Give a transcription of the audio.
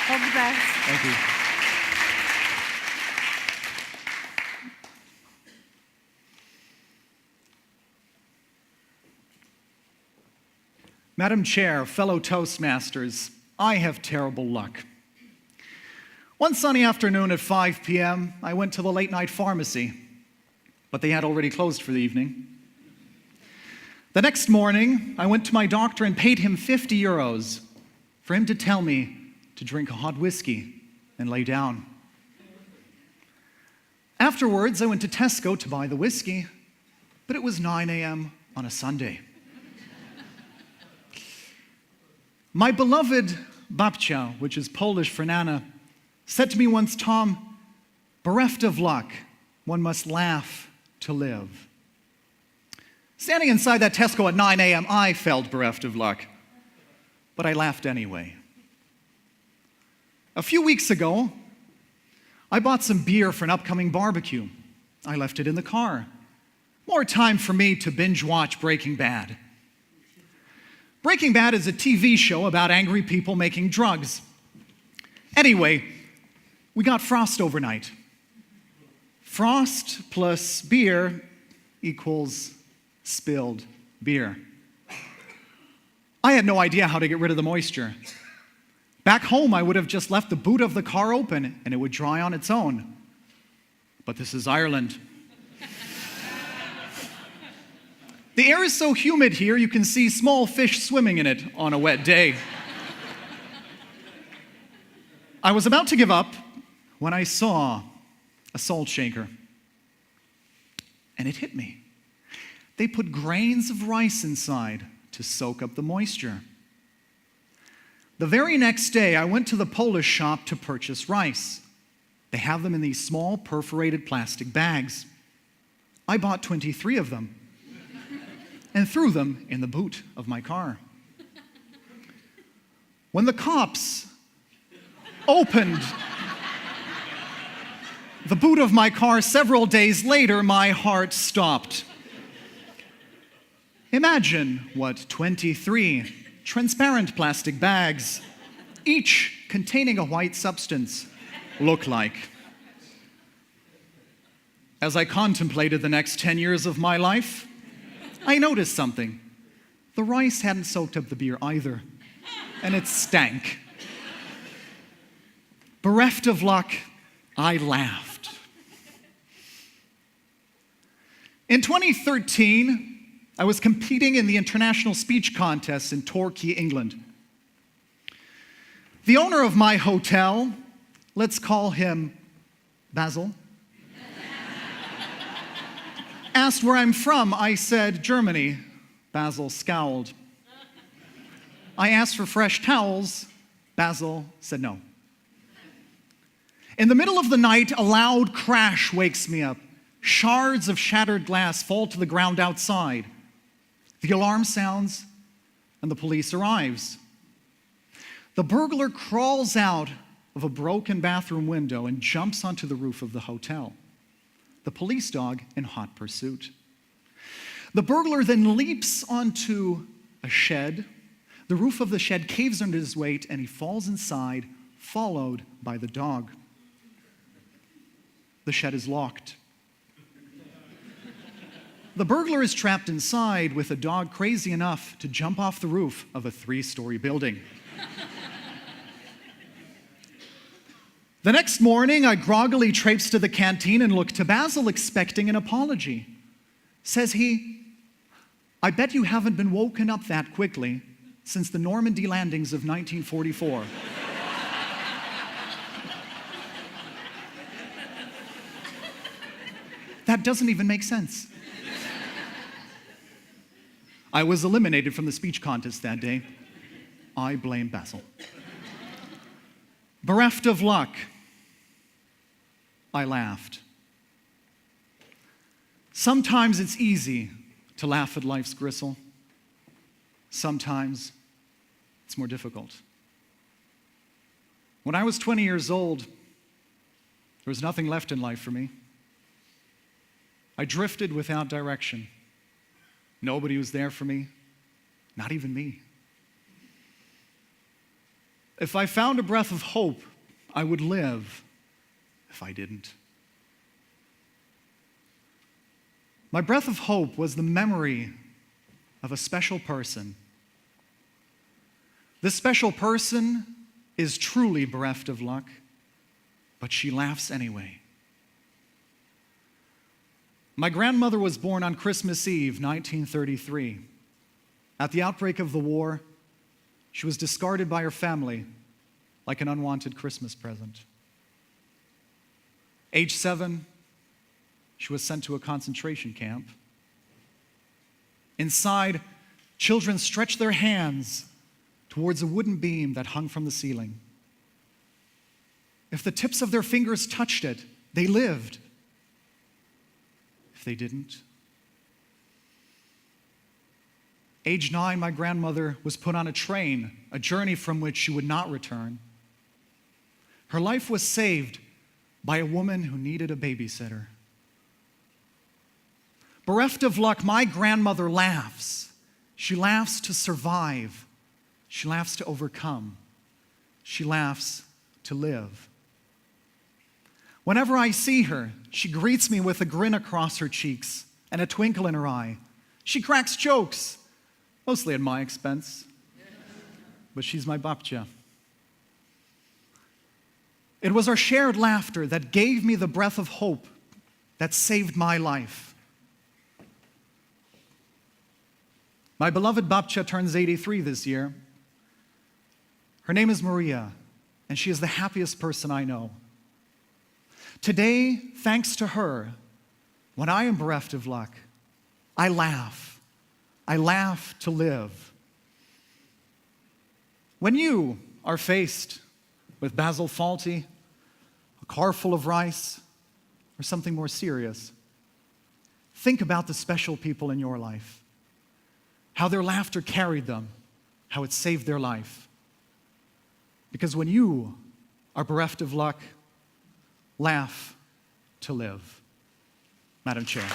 All the best. Thank you. Madam Chair, fellow Toastmasters, I have terrible luck. One sunny afternoon at 5 p.m., I went to the late-night pharmacy, but they had already closed for the evening. The next morning, I went to my doctor and paid him 50 euros for him to tell me to drink a hot whiskey and lay down. Afterwards, I went to Tesco to buy the whiskey, but it was 9 a.m. on a Sunday. My beloved babcia, which is Polish for Nana, said to me once, Tom, bereft of luck, one must laugh to live. Standing inside that Tesco at 9 a.m., I felt bereft of luck, but I laughed anyway. A few weeks ago, I bought some beer for an upcoming barbecue. I left it in the car. More time for me to binge watch Breaking Bad. Breaking Bad is a TV show about angry people making drugs. Anyway, we got frost overnight. Frost plus beer equals spilled beer. I had no idea how to get rid of the moisture. Back home, I would have just left the boot of the car open and it would dry on its own. But this is Ireland. The air is so humid here, you can see small fish swimming in it on a wet day. I was about to give up when I saw a salt shaker. And it hit me. They put grains of rice inside to soak up the moisture. The very next day, I went to the Polish shop to purchase rice. They have them in these small perforated plastic bags. I bought 23 of them and threw them in the boot of my car. When the cops opened the boot of my car several days later, my heart stopped. Imagine what 23 transparent plastic bags, each containing a white substance, look like. As I contemplated the next 10 years of my life, I noticed something. The rice hadn't soaked up the beer either, and it stank. Bereft of luck, I laughed. In 2013, I was competing in the international speech contest in Torquay, England. The owner of my hotel, let's call him Basil, asked where I'm from. I said, Germany. Basil scowled. I asked for fresh towels. Basil said no. In the middle of the night, a loud crash wakes me up. Shards of shattered glass fall to the ground outside. The alarm sounds, and the police arrives. The burglar crawls out of a broken bathroom window and jumps onto the roof of the hotel. The police dog in hot pursuit. The burglar then leaps onto a shed. The roof of the shed caves under his weight, and he falls inside, followed by the dog. The shed is locked. The burglar is trapped inside with a dog crazy enough to jump off the roof of a 3-story building. The next morning, I groggily traipse to the canteen and look to Basil expecting an apology. Says he, I bet you haven't been woken up that quickly since the Normandy landings of 1944. That doesn't even make sense. I was eliminated from the speech contest that day. I blame Basil. Bereft of luck, I laughed. Sometimes it's easy to laugh at life's gristle. Sometimes it's more difficult. When I was 20 years old, there was nothing left in life for me. I drifted without direction. Nobody was there for me, not even me. If I found a breath of hope, I would live if I didn't. My breath of hope was the memory of a special person. This special person is truly bereft of luck, but she laughs anyway. My grandmother was born on Christmas Eve, 1933. At the outbreak of the war, she was discarded by her family like an unwanted Christmas present. Age 7, she was sent to a concentration camp. Inside, children stretched their hands towards a wooden beam that hung from the ceiling. If the tips of their fingers touched it, they lived. If they didn't. Age 9, my grandmother was put on a train, a journey from which she would not return. Her life was saved by a woman who needed a babysitter. Bereft of luck, my grandmother laughs. She laughs to survive. She laughs to overcome. She laughs to live. Whenever I see her, she greets me with a grin across her cheeks and a twinkle in her eye. She cracks jokes, mostly at my expense, but she's my babcia. It was our shared laughter that gave me the breath of hope that saved my life. My beloved babcia turns 83 this year. Her name is Maria, and she is the happiest person I know. Today, thanks to her, when I am bereft of luck, I laugh. I laugh to live. When you are faced with basil faulty, a car full of rice, or something more serious, think about the special people in your life, how their laughter carried them, how it saved their life. Because when you are bereft of luck, laugh to live. Madam Chair.